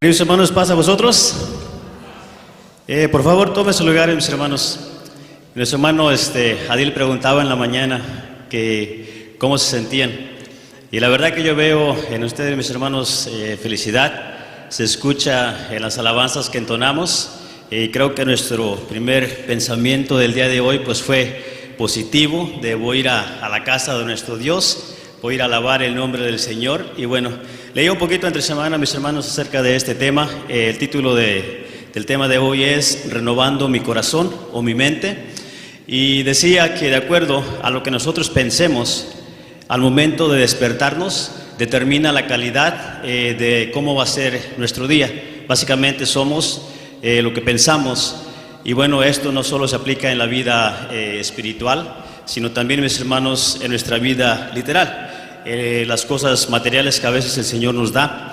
Mis hermanos, ¿pasa a vosotros? Por favor, tomen su lugar, mis hermanos. Nuestro hermano Adil preguntaba en la mañana que cómo se sentían. Y la verdad que yo veo en ustedes, mis hermanos, felicidad. Se escucha en las alabanzas que entonamos. Y creo que nuestro primer pensamiento del día de hoy pues fue positivo. Debo ir a la casa de nuestro Dios. Voy a ir a alabar el nombre del Señor. Y bueno, leí un poquito entre semana, mis hermanos, acerca de este tema. El título del tema de hoy es Renovando mi corazón o mi mente. Y decía que de acuerdo a lo que nosotros pensemos al momento de despertarnos, determina la calidad de cómo va a ser nuestro día. Básicamente somos lo que pensamos. Y bueno, esto no solo se aplica en la vida espiritual, sino también, mis hermanos, en nuestra vida literal. Las cosas materiales que a veces el Señor nos da.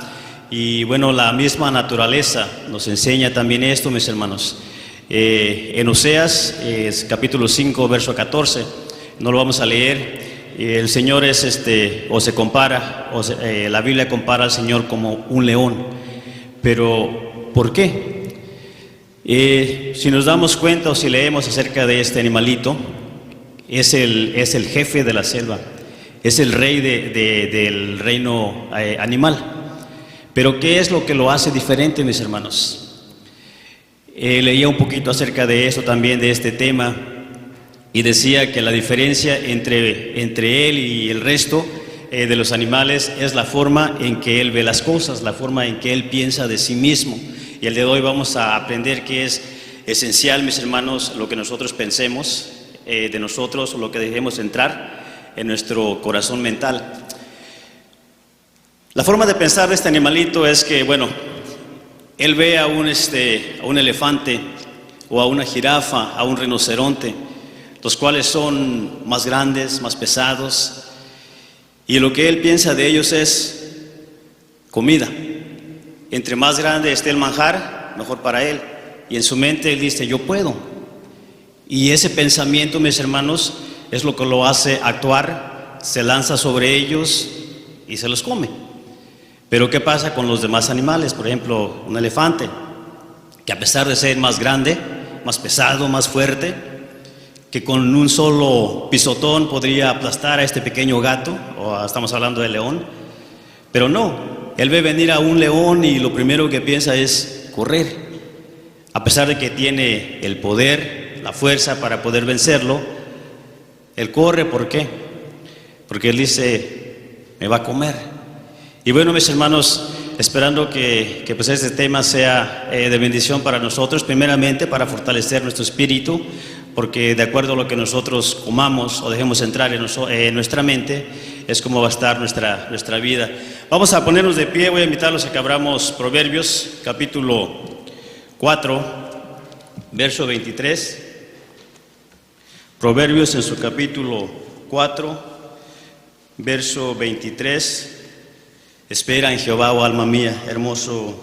Y bueno, la misma naturaleza nos enseña también esto, mis hermanos. En Oseas, capítulo 5, verso 14, no lo vamos a leer. El Señor es o se compara, la Biblia compara al Señor como un león. Pero, ¿por qué? Si nos damos cuenta o si leemos acerca de este animalito, es el jefe de la selva, es el rey del reino animal. Pero ¿qué es lo que lo hace diferente, mis hermanos? Leía un poquito acerca de eso también, de este tema, y decía que la diferencia entre él y el resto de los animales es la forma en que él ve las cosas, la forma en que él piensa de sí mismo. Y el día de hoy vamos a aprender que es esencial, mis hermanos, lo que nosotros pensemos de nosotros, o lo que dejemos entrar en nuestro corazón mental. La forma de pensar de este animalito es que, bueno, él ve a un elefante o a una jirafa, a un rinoceronte, los cuales son más grandes, más pesados, y lo que él piensa de ellos es comida. Entre más grande esté el manjar, mejor para él. Y en su mente él dice, yo puedo. Y ese pensamiento, mis hermanos, es lo que lo hace actuar, se lanza sobre ellos y se los come. Pero ¿qué pasa con los demás animales? Por ejemplo, un elefante, que a pesar de ser más grande, más pesado, más fuerte, que con un solo pisotón podría aplastar a este pequeño gato, o estamos hablando de león, pero no, él ve venir a un león y lo primero que piensa es correr. A pesar de que tiene el poder, la fuerza para poder vencerlo, él corre. ¿Por qué? Porque él dice, me va a comer. Y bueno, mis hermanos, esperando que pues este tema sea de bendición para nosotros, primeramente para fortalecer nuestro espíritu, porque de acuerdo a lo que nosotros comamos o dejemos entrar en nuestra mente, es como va a estar nuestra vida. Vamos a ponernos de pie, voy a invitarlos a que abramos Proverbios, capítulo 4, verso 23. Proverbios en su capítulo 4, verso 23. Espera en Jehová, oh alma mía, hermoso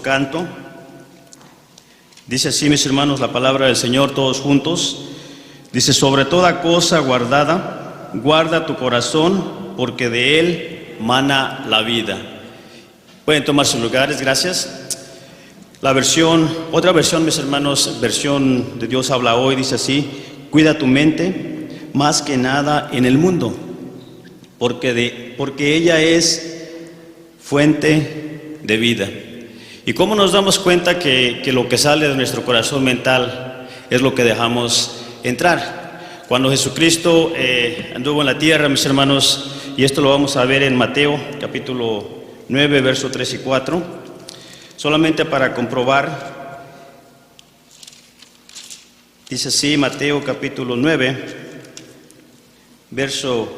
canto. Dice así, mis hermanos, la palabra del Señor, todos juntos. Dice, sobre toda cosa guardada, guarda tu corazón, porque de él mana la vida. Pueden tomar sus lugares, gracias. Otra versión, mis hermanos, versión de Dios habla hoy, dice así, cuida tu mente más que nada en el mundo, porque ella es fuente de vida. ¿Y cómo nos damos cuenta que lo que sale de nuestro corazón mental es lo que dejamos entrar? Cuando Jesucristo anduvo en la tierra, mis hermanos, y esto lo vamos a ver en Mateo, capítulo 9, verso 3 y 4, solamente para comprobar, dice así, Mateo capítulo 9, verso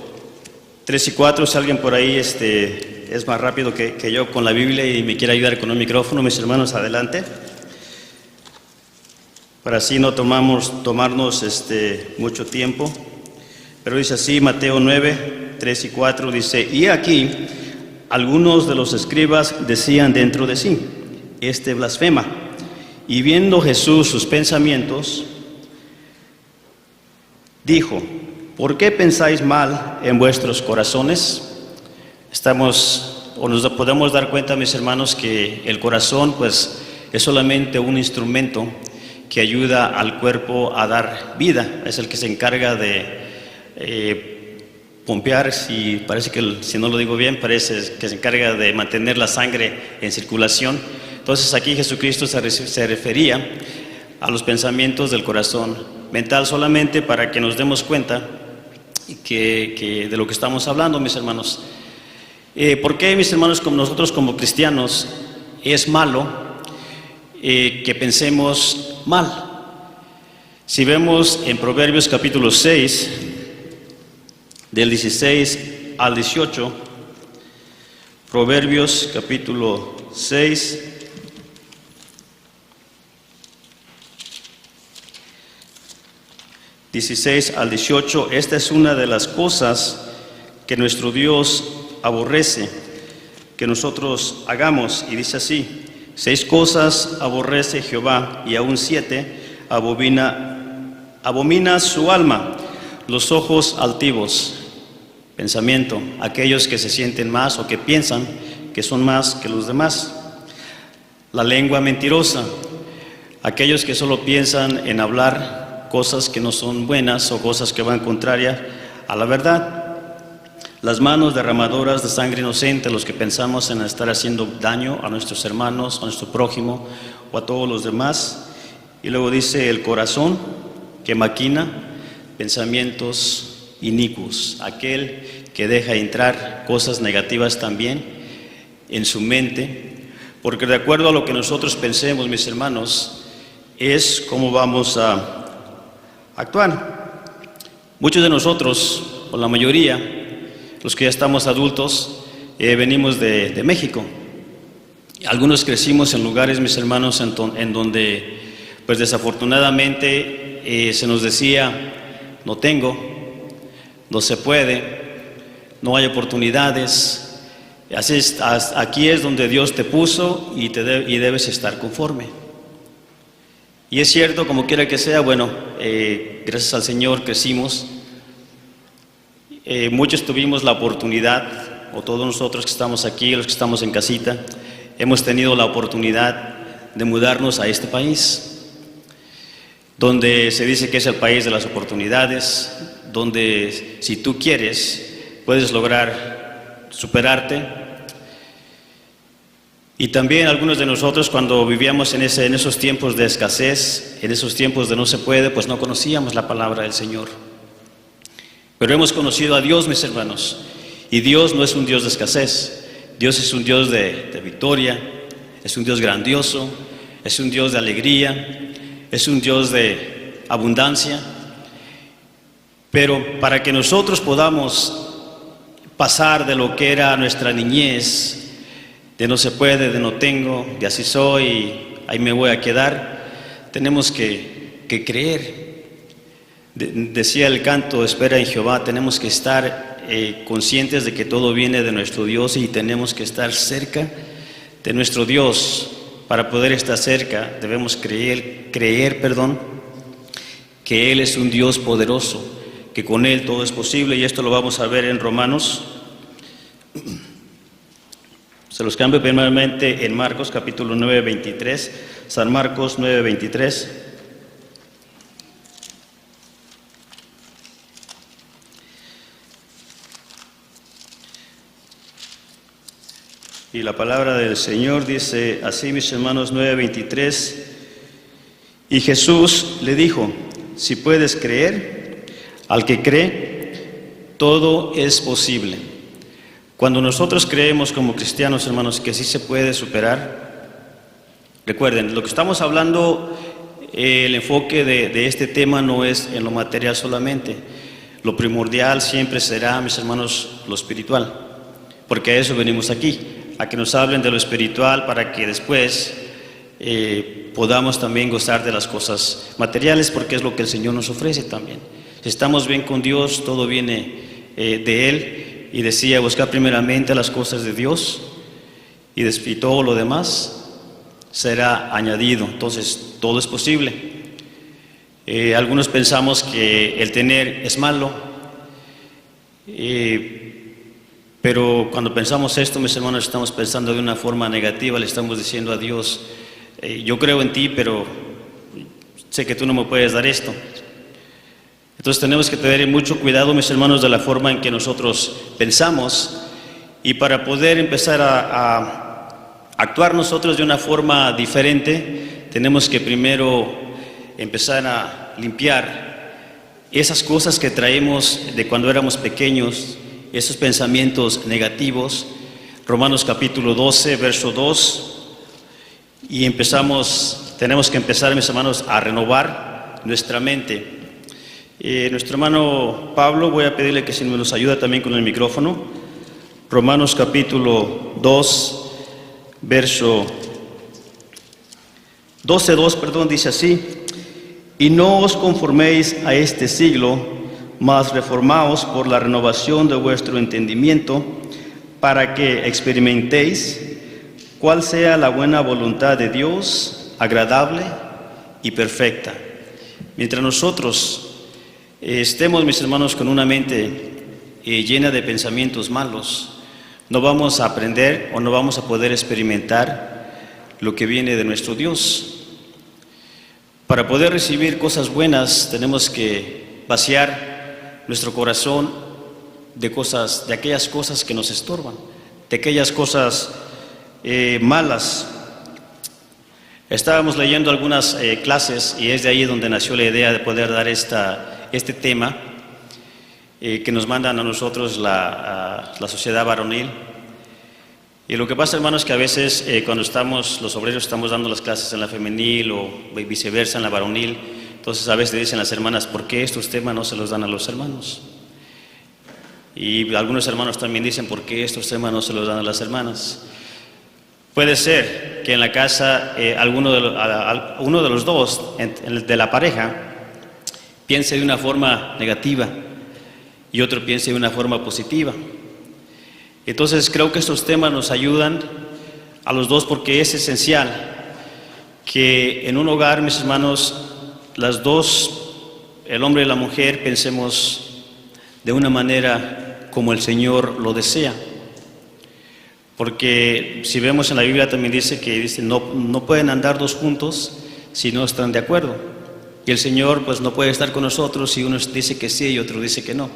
3 y 4, si alguien por ahí es más rápido que yo con la Biblia y me quiere ayudar con un micrófono, mis hermanos, adelante. Para así no tomarnos mucho tiempo. Pero dice así, Mateo 9, 3 y 4, dice, y aquí algunos de los escribas decían dentro de sí, blasfema. Y viendo Jesús sus pensamientos, dijo, ¿por qué pensáis mal en vuestros corazones? o nos podemos dar cuenta, mis hermanos, que el corazón pues es solamente un instrumento que ayuda al cuerpo a dar vida. Es el que se encarga de pompear, si no lo digo bien, parece que se encarga de mantener la sangre en circulación. Entonces aquí Jesucristo se refería a los pensamientos del corazón mental, solamente para que nos demos cuenta que de lo que estamos hablando, mis hermanos. ¿Por qué, mis hermanos, como nosotros como cristianos es malo que pensemos mal? Si vemos en Proverbios capítulo 6, del 16 al 18, Proverbios capítulo 6, (16 al 18), esta es una de las cosas que nuestro Dios aborrece que nosotros hagamos, y dice así: 6 cosas aborrece Jehová, y aún 7 abomina su alma: los ojos altivos, pensamiento, aquellos que se sienten más o que piensan que son más que los demás; la lengua mentirosa, aquellos que solo piensan en hablar cosas que no son buenas o cosas que van contraria a la verdad; las manos derramadoras de sangre inocente, los que pensamos en estar haciendo daño a nuestros hermanos, a nuestro prójimo o a todos los demás. Y luego dice: el corazón que maquina pensamientos inicuos, aquel que deja entrar cosas negativas también en su mente, porque de acuerdo a lo que nosotros pensemos, mis hermanos, es como vamos a actuar. Muchos de nosotros, o la mayoría, los que ya estamos adultos, venimos de México. Algunos crecimos en lugares, mis hermanos, en donde pues desafortunadamente se nos decía: no tengo, no se puede, no hay oportunidades. Así es, aquí es donde Dios te puso y debes estar conforme. Y es cierto, como quiera que sea, bueno, gracias al Señor crecimos. Muchos tuvimos la oportunidad, o todos nosotros que estamos aquí, los que estamos en casita, hemos tenido la oportunidad de mudarnos a este país, donde se dice que es el país de las oportunidades, donde si tú quieres puedes lograr superarte. Y también algunos de nosotros, cuando vivíamos en esos tiempos de escasez, en esos tiempos de no se puede, pues no conocíamos la palabra del Señor. Pero hemos conocido a Dios, mis hermanos, y Dios no es un Dios de escasez. Dios es un Dios de victoria, es un Dios grandioso, es un Dios de alegría, es un Dios de abundancia. Pero para que nosotros podamos pasar de lo que era nuestra niñez, de no se puede, de no tengo, de así soy y ahí me voy a quedar, tenemos que creer. Decía el canto: espera en Jehová. Tenemos que estar conscientes de que todo viene de nuestro Dios, y tenemos que estar cerca de nuestro Dios. Para poder estar cerca debemos creer, que Él es un Dios poderoso, que con Él todo es posible, y esto lo vamos a ver en Romanos. Se los cambio primeramente en Marcos capítulo 9, 23, San Marcos 9, 23. Y la palabra del Señor dice así, mis hermanos, 9, 23. Y Jesús le dijo: si puedes creer, al que cree, todo es posible. Cuando nosotros creemos como cristianos, hermanos, que sí se puede superar, recuerden, lo que estamos hablando, el enfoque de este tema no es en lo material solamente. Lo primordial siempre será, mis hermanos, lo espiritual, porque a eso venimos aquí, a que nos hablen de lo espiritual, para que después podamos también gozar de las cosas materiales, porque es lo que el Señor nos ofrece también. Si estamos bien con Dios, todo viene de Él. Y decía: buscar primeramente las cosas de Dios, y todo lo demás será añadido. Entonces todo es posible. Algunos pensamos que el tener es malo, Pero cuando pensamos esto, mis hermanos, estamos pensando de una forma negativa, le estamos diciendo a Dios, yo creo en ti, pero sé que tú no me puedes dar esto. Entonces tenemos que tener mucho cuidado, mis hermanos, de la forma en que nosotros pensamos, y para poder empezar a actuar nosotros de una forma diferente, tenemos que primero empezar a limpiar esas cosas que traemos de cuando éramos pequeños, esos pensamientos negativos. Romanos capítulo 12, verso 2, y tenemos que empezar, mis hermanos, a renovar nuestra mente. Nuestro hermano Pablo, voy a pedirle que si me nos ayuda también con el micrófono. Romanos capítulo 2, verso 12:2, dice así: y no os conforméis a este siglo, mas reformaos por la renovación de vuestro entendimiento, para que experimentéis cuál sea la buena voluntad de Dios, agradable y perfecta. Mientras nosotros estemos, mis hermanos, con una mente llena de pensamientos malos, no vamos a aprender o no vamos a poder experimentar lo que viene de nuestro Dios. Para poder recibir cosas buenas tenemos que vaciar nuestro corazón de aquellas cosas que nos estorban, de aquellas cosas malas. Estábamos leyendo algunas clases, y es de ahí donde nació la idea de poder dar este tema que nos mandan a nosotros la sociedad varonil. Y lo que pasa, hermanos, es que a veces cuando los obreros estamos dando las clases en la femenil o viceversa en la varonil, entonces a veces dicen las hermanas, ¿por qué estos temas no se los dan a los hermanos? Y algunos hermanos también dicen, ¿por qué estos temas no se los dan a las hermanas? Puede ser que en la casa uno de los dos, de la pareja, piense de una forma negativa y otro piense de una forma positiva. Entonces creo que estos temas nos ayudan a los dos, porque es esencial que en un hogar, mis hermanos, las dos, el hombre y la mujer, pensemos de una manera como el Señor lo desea. Porque si vemos en la Biblia también dice no pueden andar dos juntos si no están de acuerdo. Y el Señor pues no puede estar con nosotros si uno dice que sí y otro dice que no.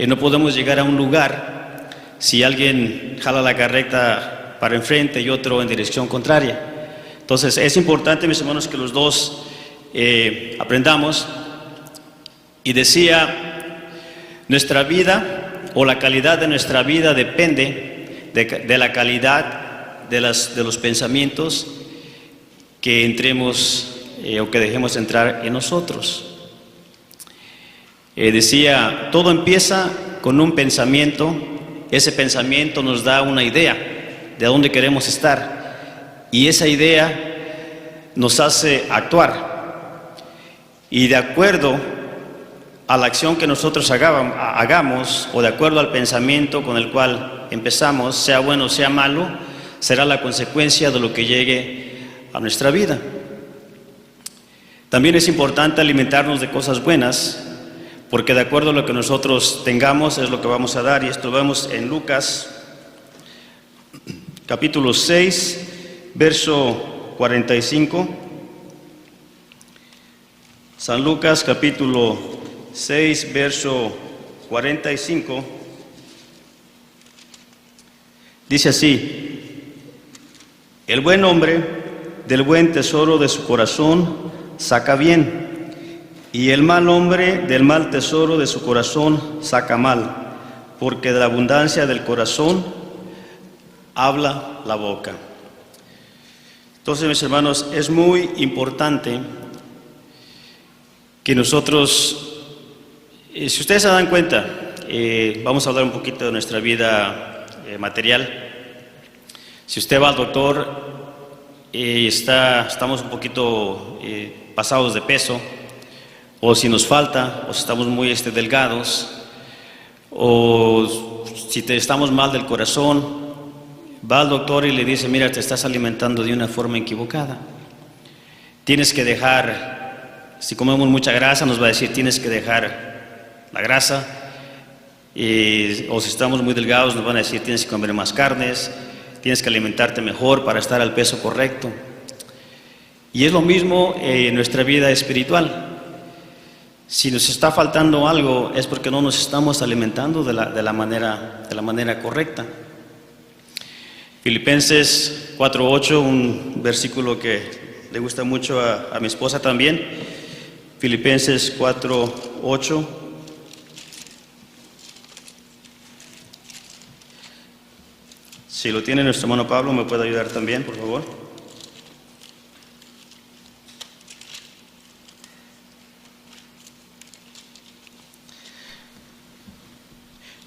No podemos llegar a un lugar si alguien jala la carreta para enfrente y otro en dirección contraria. Entonces es importante, mis hermanos, que los dos aprendamos. Y decía, nuestra vida o la calidad de nuestra vida depende de la calidad de los pensamientos que entremos o que dejemos entrar en nosotros. Decía, todo empieza con un pensamiento. Ese pensamiento nos da una idea de dónde queremos estar, y esa idea nos hace actuar, y de acuerdo a la acción que nosotros hagamos, o de acuerdo al pensamiento con el cual empezamos, sea bueno o sea malo, será la consecuencia de lo que llegue a nuestra vida. También es importante alimentarnos de cosas buenas, porque de acuerdo a lo que nosotros tengamos es lo que vamos a dar. Y esto lo vemos en Lucas capítulo 6, verso 45. San Lucas capítulo 6, verso 45. Dice así: el buen hombre del buen tesoro de su corazón saca bien, y el mal hombre del mal tesoro de su corazón saca mal, porque de la abundancia del corazón habla la boca. Entonces, mis hermanos, es muy importante que nosotros, si ustedes se dan cuenta, vamos a hablar un poquito de nuestra vida material. Si usted va al doctor y estamos un poquito pasados de peso, o si nos falta, o si estamos muy delgados, o si estamos mal del corazón, va al doctor y le dice, mira, te estás alimentando de una forma equivocada. Tienes que dejar, si comemos mucha grasa, nos va a decir, tienes que dejar la grasa o si estamos muy delgados nos van a decir tienes que comer más carnes, tienes que alimentarte mejor para estar al peso correcto. Y es lo mismo en nuestra vida espiritual. Si nos está faltando algo es porque no nos estamos alimentando de la manera correcta. Filipenses 4:8, un versículo que le gusta mucho a mi esposa también. Filipenses 4:8. Si lo tiene nuestro hermano Pablo, ¿me puede ayudar también, por favor?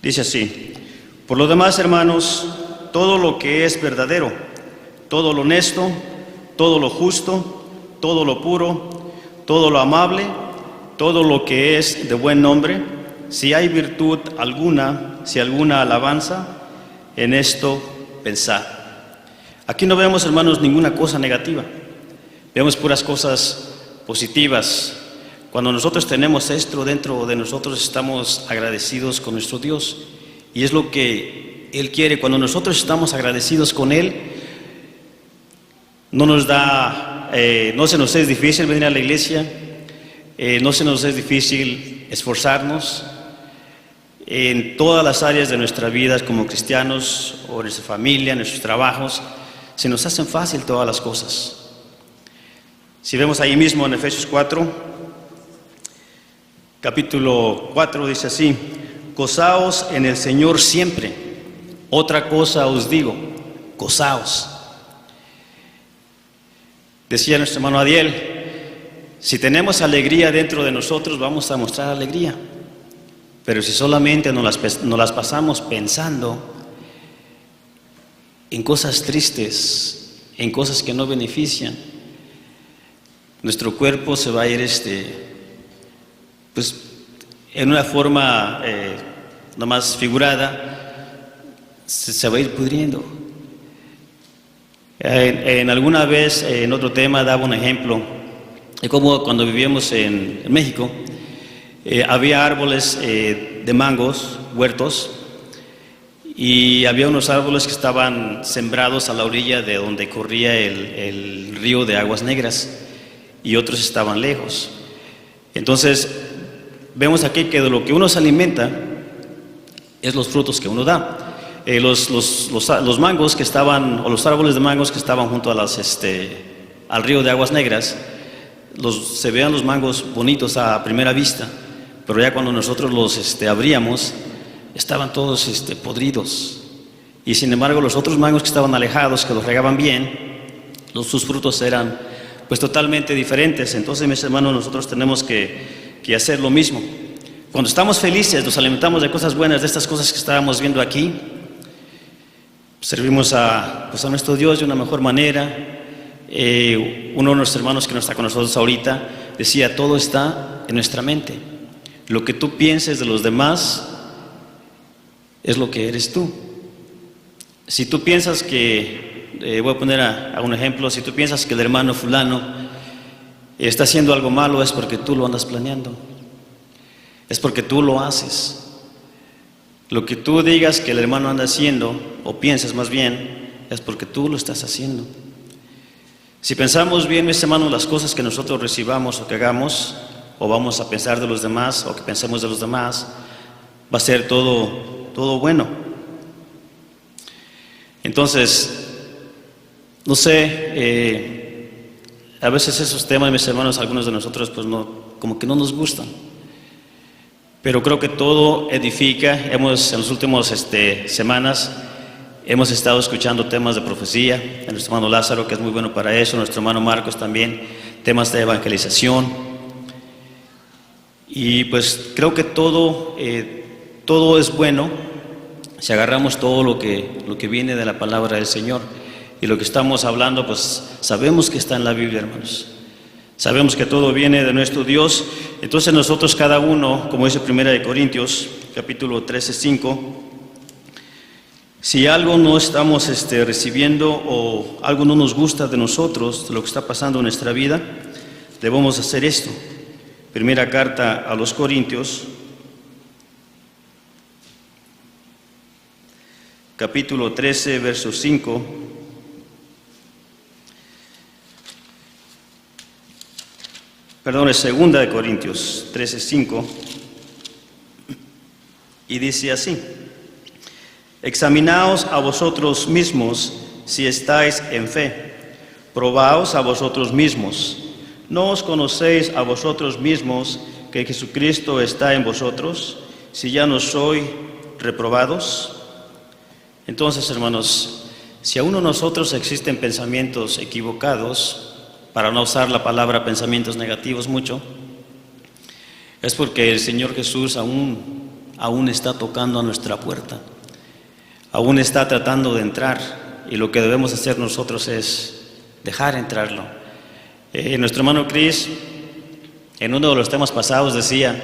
Dice así: por lo demás, hermanos, todo lo que es verdadero, todo lo honesto, todo lo justo, todo lo puro, todo lo amable, todo lo que es de buen nombre, si hay virtud alguna, si alguna alabanza, en esto pensad. Aquí no vemos, hermanos, ninguna cosa negativa, vemos puras cosas positivas. Cuando nosotros tenemos esto dentro de nosotros, estamos agradecidos con nuestro Dios, y es lo que Él quiere. Cuando nosotros estamos agradecidos con Él, no se nos es difícil venir a la iglesia, no se nos es difícil esforzarnos en todas las áreas de nuestra vida como cristianos, o en nuestra familia, en nuestros trabajos. Se nos hacen fácil todas las cosas. Si vemos ahí mismo en Efesios 4, capítulo 4, dice así: gozaos en el Señor siempre. Otra cosa os digo, gozaos. Decía nuestro hermano Adiel, si tenemos alegría dentro de nosotros, vamos a mostrar alegría. Pero si solamente nos las pasamos pensando en cosas tristes, en cosas que no benefician, nuestro cuerpo se va a ir pues en una forma nomás figurada, se va a ir pudriendo. En alguna vez, en otro tema, daba un ejemplo de cómo cuando vivíamos en México, había árboles de mangos, huertos, y había unos árboles que estaban sembrados a la orilla de donde corría el río de Aguas Negras, y otros estaban lejos. Entonces, vemos aquí que de lo que uno se alimenta es los frutos que uno da. Los mangos que estaban, o los árboles de mangos que estaban junto a al río de Aguas Negras, se veían los mangos bonitos a primera vista, pero ya cuando nosotros los abríamos, estaban todos podridos. Y sin embargo, los otros mangos que estaban alejados, que los regaban bien, sus frutos eran pues totalmente diferentes. Entonces, mis hermanos, nosotros tenemos que hacer lo mismo. Cuando estamos felices, nos alimentamos de cosas buenas, de estas cosas que estábamos viendo aquí, servimos a nuestro Dios de una mejor manera. Uno de nuestros hermanos que no está con nosotros ahorita decía: todo está en nuestra mente. Lo que tú pienses de los demás es lo que eres tú. Si tú piensas que, voy a poner a un ejemplo, si tú piensas que el hermano fulano está haciendo algo malo, es porque tú lo andas planeando, es porque tú lo haces. Lo que tú digas que el hermano anda haciendo, o piensas más bien, es porque tú lo estás haciendo. Si pensamos bien, mis hermanos, las cosas que nosotros recibamos o que hagamos, o vamos a pensar de los demás, o que pensemos de los demás, va a ser todo bueno. Entonces, no sé, a veces esos temas, mis hermanos, algunos de nosotros pues como que no nos gustan, pero creo que todo edifica. En las últimas semanas hemos estado escuchando temas de profecía, de nuestro hermano Lázaro, que es muy bueno para eso, nuestro hermano Marcos también, temas de evangelización. Y pues creo que todo es bueno si agarramos todo lo que viene de la palabra del Señor. Y lo que estamos hablando, pues sabemos que está en la Biblia, hermanos. Sabemos que todo viene de nuestro Dios. Entonces nosotros cada uno, como dice 1 Corintios, capítulo 13:5, si algo no estamos recibiendo o algo no nos gusta de nosotros, de lo que está pasando en nuestra vida, debemos hacer esto. Primera carta a los Corintios, capítulo 13, verso 5. Perdón, es 2 de Corintios 13, 5. Y dice así: examinaos a vosotros mismos si estáis en fe, probaos a vosotros mismos. ¿No os conocéis a vosotros mismos que Jesucristo está en vosotros, si ya no sois reprobados? Entonces, hermanos, si aún en nosotros existen pensamientos equivocados, para no usar la palabra pensamientos negativos mucho, es porque el Señor Jesús aún está tocando a nuestra puerta, aún está tratando de entrar, y lo que debemos hacer nosotros es dejar entrarlo. Nuestro hermano Chris, en uno de los temas pasados, decía: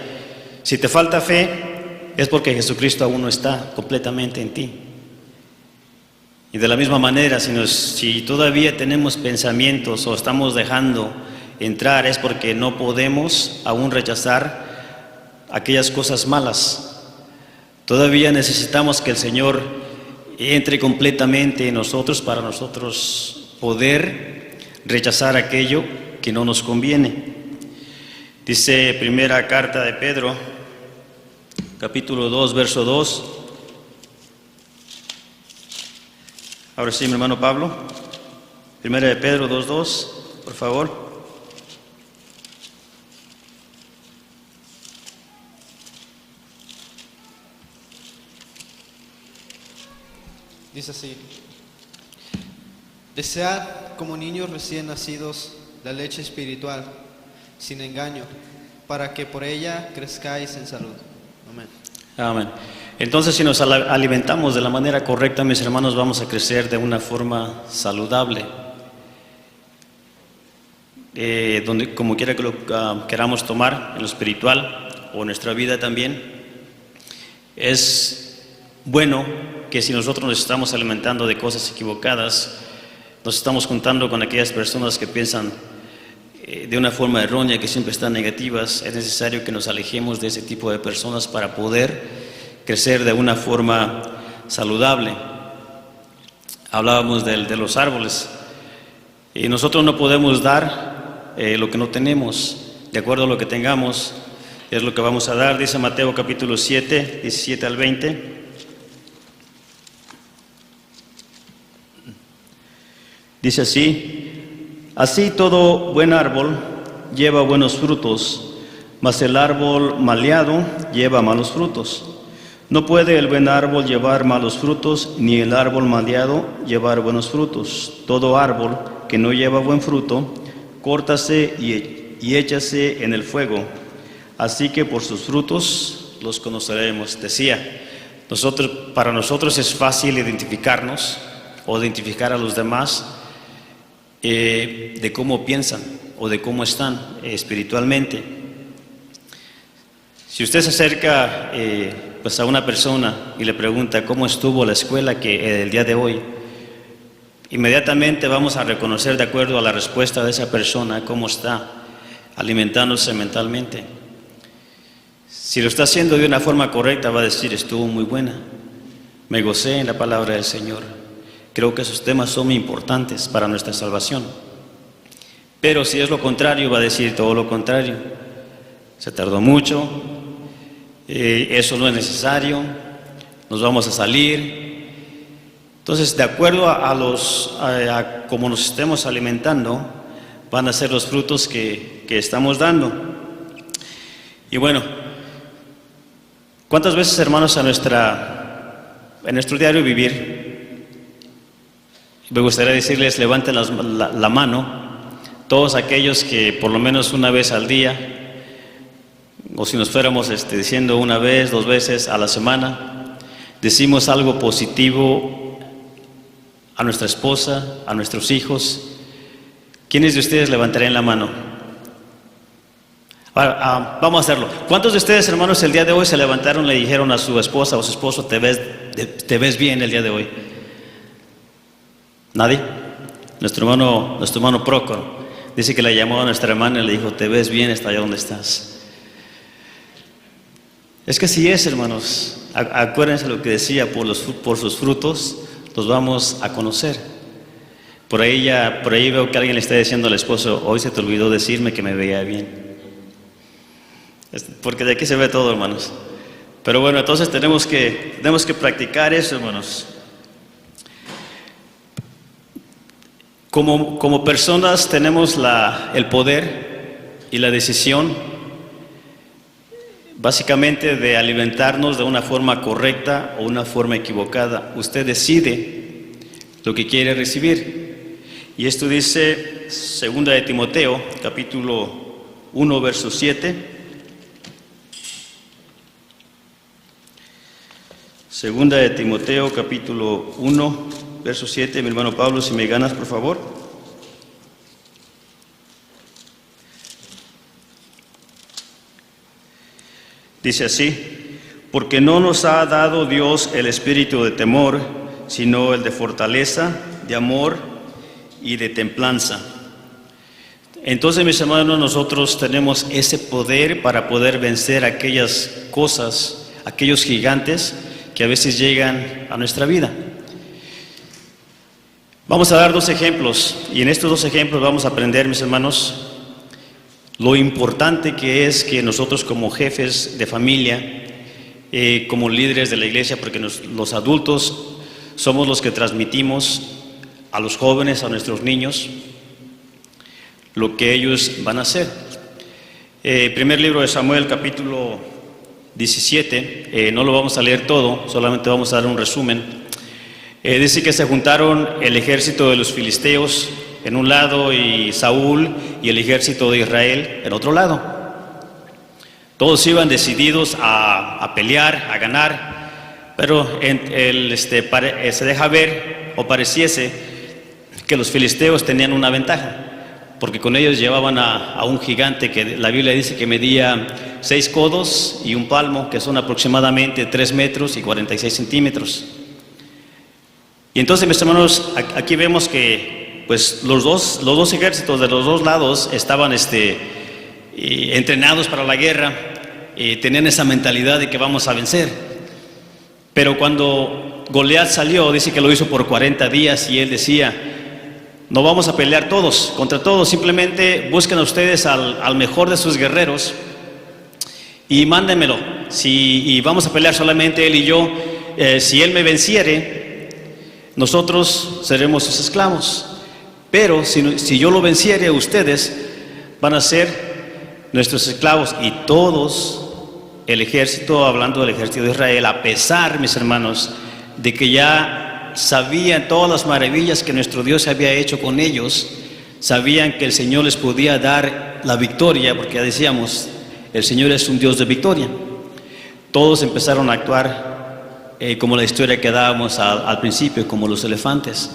si te falta fe, es porque Jesucristo aún no está completamente en ti. Y de la misma manera, si todavía tenemos pensamientos o estamos dejando entrar, es porque no podemos aún rechazar aquellas cosas malas. Todavía necesitamos que el Señor entre completamente en nosotros para nosotros poder rechazar aquello que no nos conviene. Dice primera carta de Pedro, capítulo 2, verso 2. Ahora sí, mi hermano Pablo. Primera de Pedro 2:2, por favor. Dice así: desead como niños recién nacidos la leche espiritual, sin engaño, para que por ella crezcáis en salud. Amén. Amén. Entonces, si nos alimentamos de la manera correcta, mis hermanos, vamos a crecer de una forma saludable. Donde, como quiera que lo queramos tomar, en lo espiritual o en nuestra vida también, es bueno que si nosotros nos estamos alimentando de cosas equivocadas, nos estamos juntando con aquellas personas que piensan de una forma errónea, que siempre están negativas, es necesario que nos alejemos de ese tipo de personas para poder crecer de una forma saludable. Hablábamos de los árboles, y nosotros no podemos dar lo que no tenemos. De acuerdo a lo que tengamos, es lo que vamos a dar. Dice Mateo capítulo 7, 17 al 20. Dice así: así todo buen árbol lleva buenos frutos, mas el árbol maleado lleva malos frutos. No puede el buen árbol llevar malos frutos, ni el árbol maleado llevar buenos frutos. Todo árbol que no lleva buen fruto, córtase y échase en el fuego. Así que por sus frutos los conoceremos. Decía, para nosotros es fácil identificarnos o identificar a los demás de cómo piensan o de cómo están espiritualmente. Si usted se acerca pues a una persona y le pregunta cómo estuvo la escuela el día de hoy, inmediatamente vamos a reconocer, de acuerdo a la respuesta de esa persona, cómo está alimentándose mentalmente. Si lo está haciendo de una forma correcta, va a decir: estuvo muy buena, me gocé en la palabra del Señor. Creo que esos temas son muy importantes para nuestra salvación. Pero si es lo contrario, va a decir todo lo contrario: se tardó mucho, eso no es necesario, nos vamos a salir. Entonces, de acuerdo a cómo nos estemos alimentando, van a ser los frutos que estamos dando. Y bueno, ¿cuántas veces, hermanos, en nuestro diario vivir, me gustaría decirles, levanten la mano, todos aquellos que por lo menos una vez al día, o si nos fuéramos diciendo una vez, 2 veces a la semana, decimos algo positivo a nuestra esposa, a nuestros hijos? ¿Quiénes de ustedes levantarían la mano? Ahora, vamos a hacerlo. ¿Cuántos de ustedes, hermanos, el día de hoy se levantaron y le dijeron a su esposa o su esposo: te ves bien el día de hoy? ¿Nadie? Nuestro hermano Prócoro dice que le llamó a nuestra hermana y le dijo: te ves bien hasta allá donde estás. Es que así es, hermanos. Acuérdense lo que decía, por sus frutos los vamos a conocer. Por ahí veo que alguien le está diciendo al esposo, hoy se te olvidó decirme que me veía bien. Porque de aquí se ve todo, hermanos. Pero bueno, entonces tenemos que practicar eso, hermanos. Como personas tenemos el poder y la decisión, básicamente, de alimentarnos de una forma correcta o una forma equivocada. Usted decide lo que quiere recibir. Y esto dice 2 de Timoteo, capítulo 1, verso 7. 2 de Timoteo, capítulo 1, verso 7. Mi hermano Pablo, si me ganas, por favor. Dice así: porque no nos ha dado Dios el espíritu de temor, sino el de fortaleza, de amor y de templanza. Entonces, mis hermanos, nosotros tenemos ese poder para poder vencer aquellas cosas, aquellos gigantes que a veces llegan a nuestra vida. Vamos a dar 2 ejemplos, y en estos 2 ejemplos vamos a aprender, mis hermanos, lo importante que es que nosotros como jefes de familia, como líderes de la iglesia, porque los adultos somos los que transmitimos a los jóvenes, a nuestros niños, lo que ellos van a hacer. Primer libro de Samuel, capítulo 17, no lo vamos a leer todo, solamente vamos a dar un resumen. Dice que se juntaron el ejército de los filisteos en un lado y Saúl y el ejército de Israel en otro lado. Todos iban decididos a pelear, a ganar, pero se deja ver, o pareciese, que los filisteos tenían una ventaja, porque con ellos llevaban a un gigante que la Biblia dice que medía 6 codos y un palmo, que son aproximadamente 3 metros y 46 centímetros. Y entonces, mis hermanos, aquí vemos que pues los dos ejércitos de los 2 lados estaban entrenados para la guerra, tenían esa mentalidad de que vamos a vencer. Pero cuando Goliat salió, dice que lo hizo por 40 días y él decía: no vamos a pelear todos contra todos, simplemente busquen a ustedes al mejor de sus guerreros y mándenmelo. Y vamos a pelear solamente él y yo. Si él me venciere, nosotros seremos sus esclavos. Pero si yo lo venciere, ustedes van a ser nuestros esclavos. Y todos, el ejército, hablando del ejército de Israel, a pesar, mis hermanos, de que ya sabían todas las maravillas que nuestro Dios había hecho con ellos, sabían que el Señor les podía dar la victoria, porque ya decíamos, el Señor es un Dios de victoria. Todos empezaron a actuar como la historia que dábamos al principio, como los elefantes,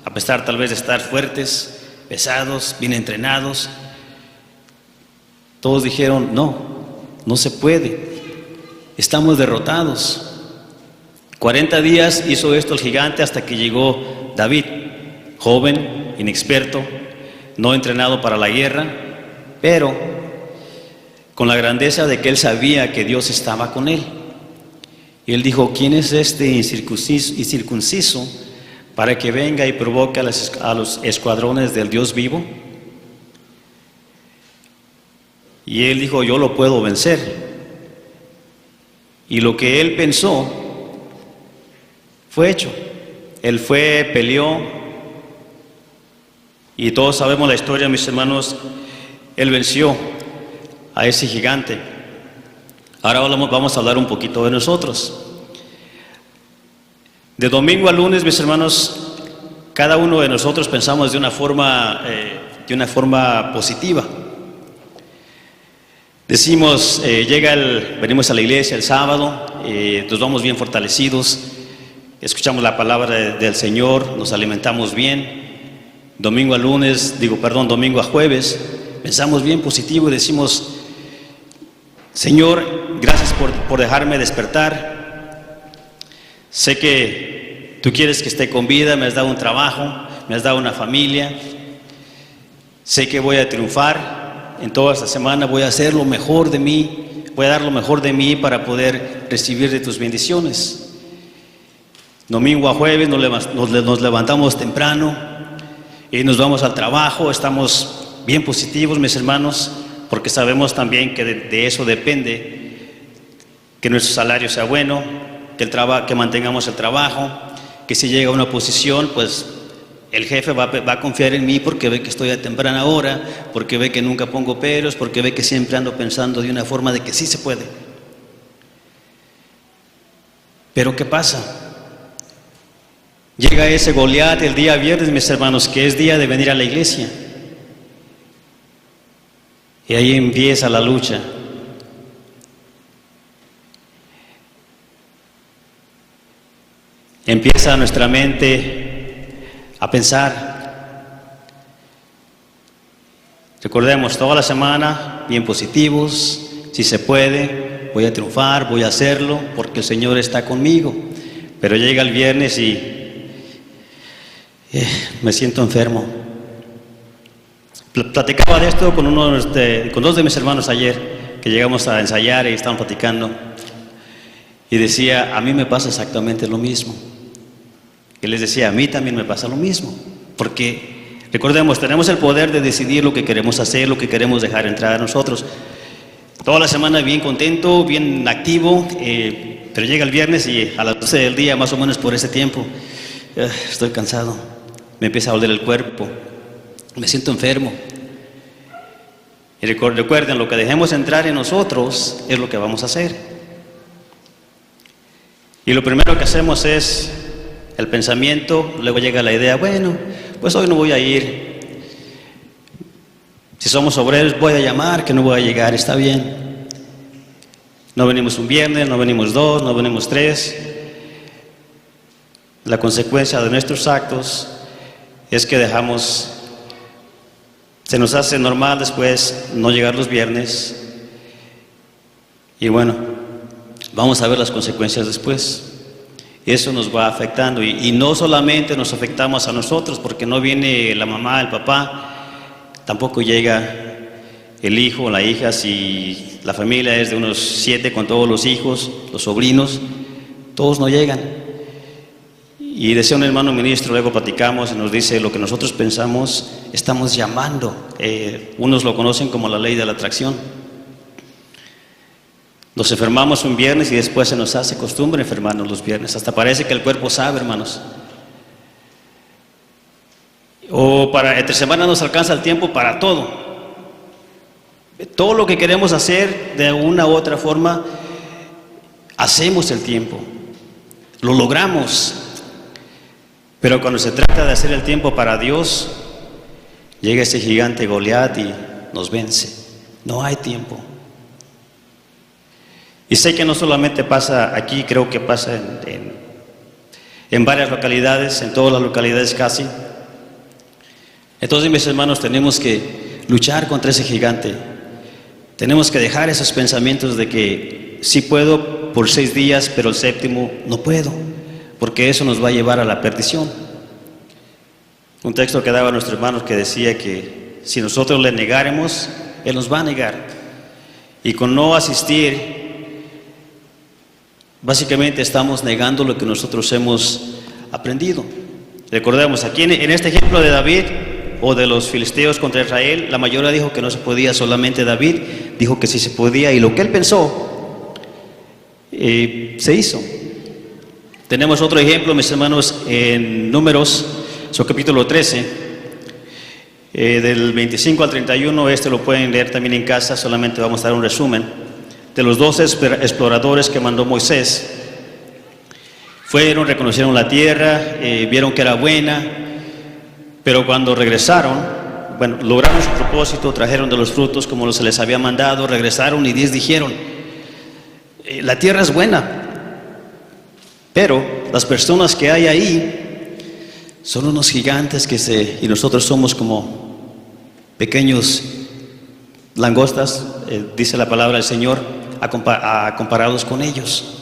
a pesar tal vez de estar fuertes, pesados, bien entrenados. Todos dijeron: no se puede, estamos derrotados. 40 días hizo esto el gigante hasta que llegó David, joven, inexperto, no entrenado para la guerra, pero con la grandeza de que él sabía que Dios estaba con él. Y él dijo: ¿quién es este incircunciso para que venga y provoque a los escuadrones del Dios vivo? Y él dijo: yo lo puedo vencer. Y lo que él pensó fue hecho. Él fue, peleó, y todos sabemos la historia, mis hermanos. Él venció a ese gigante. Ahora vamos a hablar un poquito de nosotros. De domingo a lunes, mis hermanos, cada uno de nosotros pensamos de una forma positiva. Decimos, venimos a la iglesia el sábado, nos vamos bien fortalecidos, escuchamos la palabra del Señor, nos alimentamos bien. Domingo a jueves, pensamos bien positivo y decimos: Señor, gracias por dejarme despertar. Sé que tú quieres que esté con vida, me has dado un trabajo, me has dado una familia. Sé que voy a triunfar en toda esta semana, voy a hacer lo mejor de mí, voy a dar lo mejor de mí para poder recibir de tus bendiciones. Domingo a jueves nos levantamos temprano y nos vamos al trabajo, estamos bien positivos, mis hermanos, porque sabemos también que de eso depende que nuestro salario sea bueno, que mantengamos el trabajo, que si llega a una posición, pues el jefe va a confiar en mí porque ve que estoy a temprana hora, porque ve que nunca pongo peros, porque ve que siempre ando pensando de una forma de que sí se puede. Pero ¿qué pasa? Llega ese Goliat el día viernes, mis hermanos, que es día de venir a la iglesia. Y ahí empieza la lucha. Empieza nuestra mente a pensar. Recordemos, toda la semana bien positivos, si se puede, voy a triunfar, voy a hacerlo, porque el Señor está conmigo. Pero llega el viernes y me siento enfermo. Platicaba de esto con dos de mis hermanos ayer, que llegamos a ensayar y estaban platicando, y decía, a mí me pasa exactamente lo mismo. Y les decía, a mí también me pasa lo mismo, porque recordemos, tenemos el poder de decidir lo que queremos hacer, lo que queremos dejar entrar a nosotros. Toda la semana bien contento, bien activo, pero llega el viernes y a las 12 del día, más o menos por ese tiempo, estoy cansado, me empieza a doler el cuerpo, me siento enfermo. Y recuerden, lo que dejemos entrar en nosotros es lo que vamos a hacer. Y lo primero que hacemos es el pensamiento, luego llega la idea, bueno, pues hoy no voy a ir. Si somos obreros, voy a llamar, que no voy a llegar, está bien. No venimos un viernes, no venimos dos, no venimos tres. La consecuencia de nuestros actos es que se nos hace normal después no llegar los viernes. Y bueno, vamos a ver las consecuencias después. Eso nos va afectando y no solamente nos afectamos a nosotros, porque no viene la mamá, el papá, tampoco llega el hijo o la hija. Si la familia es de unos 7 con todos los hijos, los sobrinos, todos no llegan. Y decía un hermano ministro, luego platicamos y nos dice, lo que nosotros pensamos, estamos llamando. Unos lo conocen como la ley de la atracción. Nos enfermamos un viernes y después se nos hace costumbre enfermarnos los viernes. Hasta parece que el cuerpo sabe, hermanos. O entre semana nos alcanza el tiempo para todo. Todo lo que queremos hacer de una u otra forma, hacemos el tiempo. Lo logramos. Pero cuando se trata de hacer el tiempo para Dios, llega ese gigante Goliat y nos vence. No hay tiempo. Y sé que no solamente pasa aquí, creo que pasa en varias localidades, en todas las localidades casi. Entonces, mis hermanos, tenemos que luchar contra ese gigante. Tenemos que dejar esos pensamientos de que sí puedo por 6 días, pero el séptimo no puedo, porque eso nos va a llevar a la perdición. Un texto que daba nuestro hermano que decía que si nosotros le negáremos, Él nos va a negar. Y con no asistir, básicamente estamos negando lo que nosotros hemos aprendido. Recordemos, aquí en este ejemplo de David o de los filisteos contra Israel, la mayoría dijo que no se podía, solamente David dijo que sí se podía, y lo que él pensó se hizo. Tenemos otro ejemplo, mis hermanos, en Números, su capítulo 13, del 25 al 31, lo pueden leer también en casa, solamente vamos a dar un resumen. De los 12 exploradores que mandó Moisés, fueron, reconocieron la tierra, vieron que era buena, pero cuando regresaron, lograron su propósito, trajeron de los frutos como se les había mandado, regresaron y 10 dijeron, la tierra es buena, pero las personas que hay ahí son unos gigantes y nosotros somos como pequeños langostas, dice la palabra del Señor, comparados con ellos.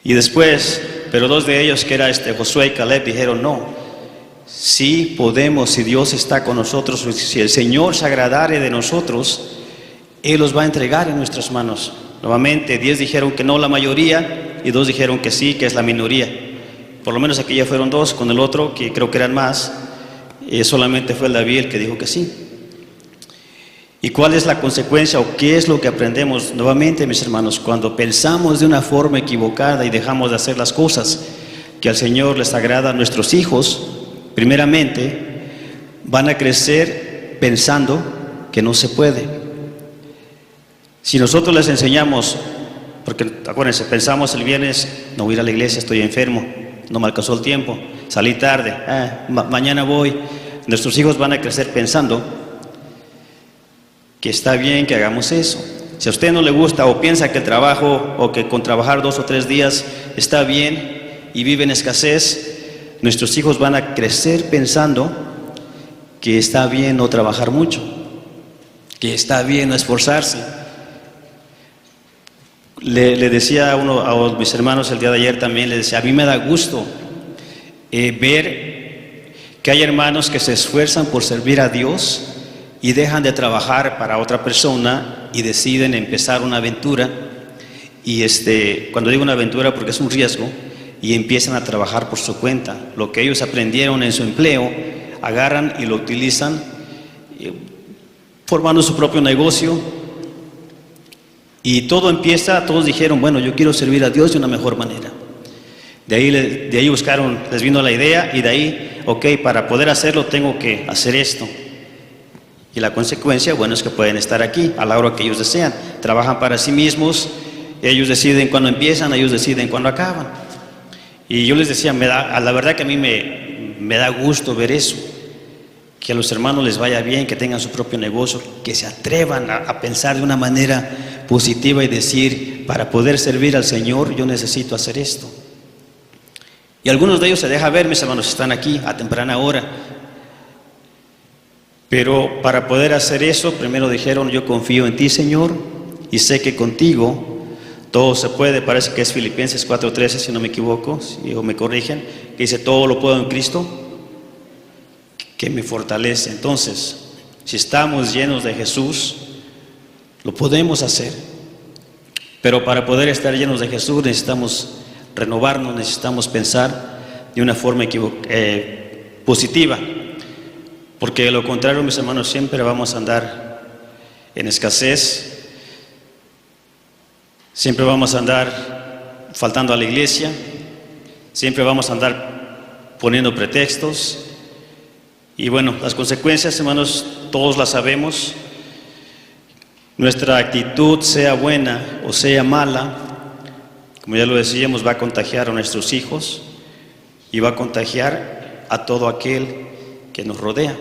Y después, pero 2 de ellos, que era Josué y Caleb, dijeron, no, sí podemos, si Dios está con nosotros, si el Señor se agradare de nosotros, Él los va a entregar en nuestras manos. Nuevamente, 10 dijeron que no, la mayoría, y 2 dijeron que sí, que es la minoría. Por lo menos aquí ya fueron 2, con el otro, que creo que eran más, solamente fue el David el que dijo que sí. ¿Y cuál es la consecuencia o qué es lo que aprendemos? Nuevamente, mis hermanos, cuando pensamos de una forma equivocada y dejamos de hacer las cosas que al Señor les agrada, a nuestros hijos, primeramente, van a crecer pensando que no se puede. Si nosotros les enseñamos, porque acuérdense, pensamos el viernes, no voy a ir a la iglesia, estoy enfermo, no me alcanzó el tiempo, salí tarde, mañana voy. Nuestros hijos van a crecer pensando que está bien que hagamos eso. Si a usted no le gusta o piensa que el trabajo o que con trabajar 2 o 3 días está bien y vive en escasez, nuestros hijos van a crecer pensando que está bien no trabajar mucho, que está bien no esforzarse. Le decía a mis hermanos el día de ayer también, le decía, a mí me da gusto ver que hay hermanos que se esfuerzan por servir a Dios y dejan de trabajar para otra persona y deciden empezar una aventura. Y cuando digo una aventura porque es un riesgo, y empiezan a trabajar por su cuenta. Lo que ellos aprendieron en su empleo, agarran y lo utilizan, formando su propio negocio. Y todo empieza, todos dijeron, bueno, yo quiero servir a Dios de una mejor manera. De ahí buscaron, les vino la idea, y de ahí, ok, para poder hacerlo tengo que hacer esto. Y la consecuencia, bueno, es que pueden estar aquí a la hora que ellos desean. Trabajan para sí mismos, ellos deciden cuándo empiezan, ellos deciden cuándo acaban. Y yo les decía, la verdad que a mí me da gusto ver eso, que a los hermanos les vaya bien, que tengan su propio negocio, que se atrevan a pensar de una manera positiva y decir, para poder servir al Señor yo necesito hacer esto. Y algunos de ellos se deja ver, mis hermanos, están aquí a temprana hora. Pero para poder hacer eso, primero dijeron, yo confío en ti, Señor, y sé que contigo todo se puede. Parece que es Filipenses 4:13, si no me equivoco, si me corrigen, que dice, todo lo puedo en Cristo, que me fortalece. Entonces, si estamos llenos de Jesús, lo podemos hacer. Pero para poder estar llenos de Jesús necesitamos renovarnos, necesitamos pensar de una forma positiva. Porque de lo contrario, mis hermanos, siempre vamos a andar en escasez, siempre vamos a andar faltando a la iglesia, siempre vamos a andar poniendo pretextos. Y bueno, las consecuencias, hermanos, todos las sabemos. Nuestra actitud, sea buena o sea mala, como ya lo decíamos, va a contagiar a nuestros hijos y va a contagiar a todo aquel que nos rodea.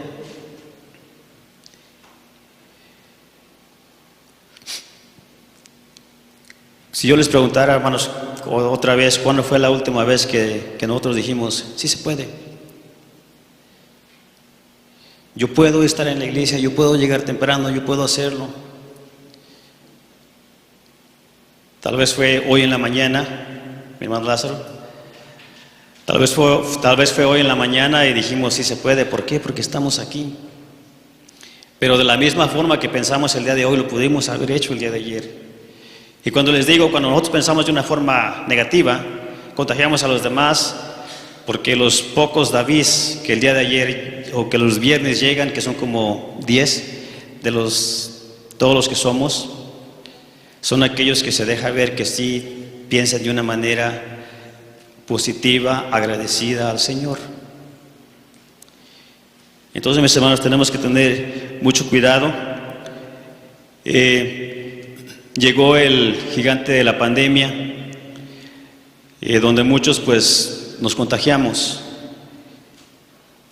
Si yo les preguntara, hermanos, otra vez, ¿cuándo fue la última vez que nosotros dijimos, sí se puede? Yo puedo estar en la iglesia, yo puedo llegar temprano, yo puedo hacerlo. Tal vez fue hoy en la mañana, mi hermano Lázaro. Tal vez fue hoy en la mañana y dijimos, sí se puede. ¿Por qué? Porque estamos aquí. Pero de la misma forma que pensamos el día de hoy, lo pudimos haber hecho el día de ayer. Y cuando les digo, cuando nosotros pensamos de una forma negativa, contagiamos a los demás, porque los pocos Davids que el día de ayer o que los viernes llegan, que son como 10 de todos los que somos, son aquellos que se deja ver que sí piensan de una manera positiva, agradecida al Señor. Entonces, mis hermanos, tenemos que tener mucho cuidado. Llegó el gigante de la pandemia, donde muchos pues nos contagiamos,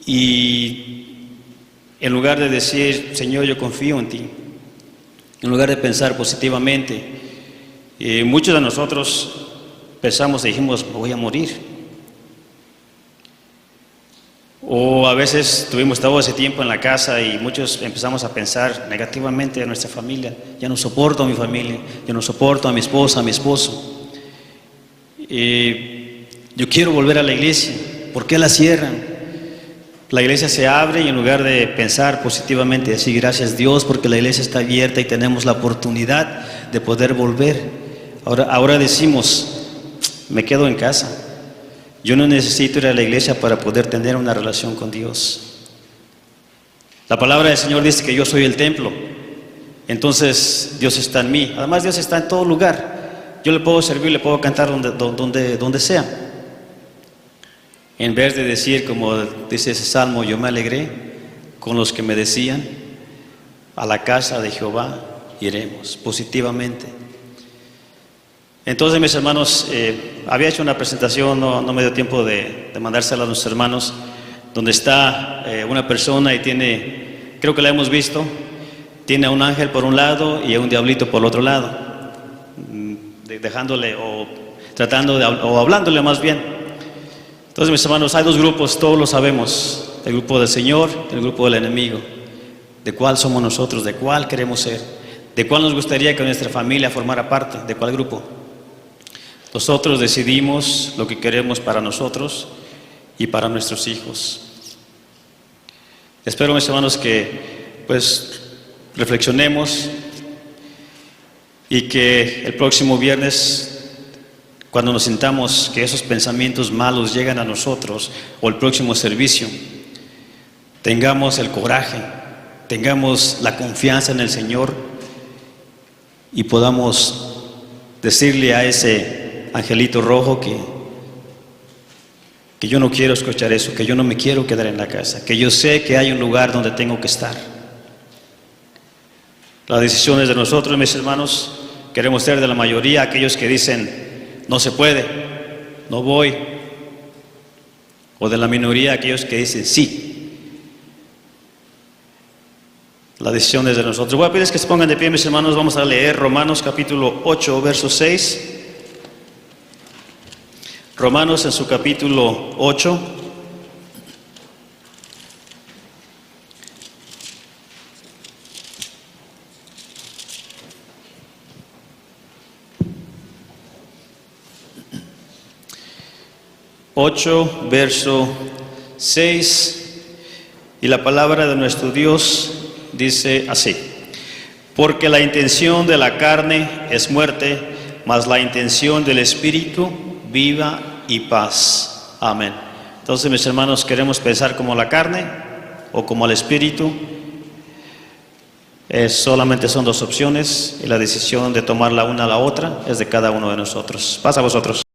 y en lugar de decir, Señor, yo confío en ti, en lugar de pensar positivamente, muchos de nosotros pensamos y dijimos, me voy a morir. O a veces tuvimos todo ese tiempo en la casa y muchos empezamos a pensar negativamente de nuestra familia. Ya no soporto a mi familia, ya no soporto a mi esposa, a mi esposo. Yo quiero volver a la iglesia, ¿por qué la cierran? la iglesia se abre y en lugar de pensar positivamente, decir gracias Dios porque la iglesia está abierta y tenemos la oportunidad de poder volver, ahora decimos, me quedo en casa. Yo no necesito ir a la iglesia para poder tener una relación con Dios. La palabra del Señor dice que yo soy el templo. Entonces Dios está en mí. Además Dios está en todo lugar. Yo le puedo servir, le puedo cantar donde sea. En vez de decir, como dice ese salmo, yo me alegré con los que me decían, a la casa de Jehová iremos, positivamente. Entonces, mis hermanos, había hecho una presentación, no me dio tiempo de mandársela a nuestros hermanos, donde está una persona y tiene, creo que la hemos visto, tiene a un ángel por un lado y a un diablito por el otro lado, dejándole o tratando de, o hablándole más bien. Entonces, mis hermanos, hay dos grupos, todos lo sabemos, el grupo del Señor y el grupo del enemigo. ¿De cuál somos nosotros? ¿De cuál queremos ser? ¿De cuál nos gustaría que nuestra familia formara parte? ¿De cuál grupo? Nosotros decidimos lo que queremos para nosotros y para nuestros hijos. Espero, mis hermanos, que pues reflexionemos y que el próximo viernes, cuando nos sintamos que esos pensamientos malos llegan a nosotros, o el próximo servicio, tengamos el coraje, tengamos la confianza en el Señor y podamos decirle a ese angelito rojo que yo no quiero escuchar eso, que yo no me quiero quedar en la casa, que yo sé que hay un lugar donde tengo que estar. Las decisiones de nosotros, mis hermanos, queremos ser de la mayoría, aquellos que dicen no se puede, no voy, o de la minoría, aquellos que dicen sí. Las decisiones de nosotros. Voy a pedirles que se pongan de pie, mis hermanos. Vamos a leer Romanos capítulo 8, verso 6. Romanos en su capítulo 8. Verso 6, y la palabra de nuestro Dios dice así: porque la intención de la carne es muerte, mas la intención del Espíritu vida y paz. Amén. Entonces, mis hermanos, queremos pensar como la carne o como el Espíritu. Solamente son dos opciones y la decisión de tomar la una a la otra es de cada uno de nosotros. Pasa a vosotros.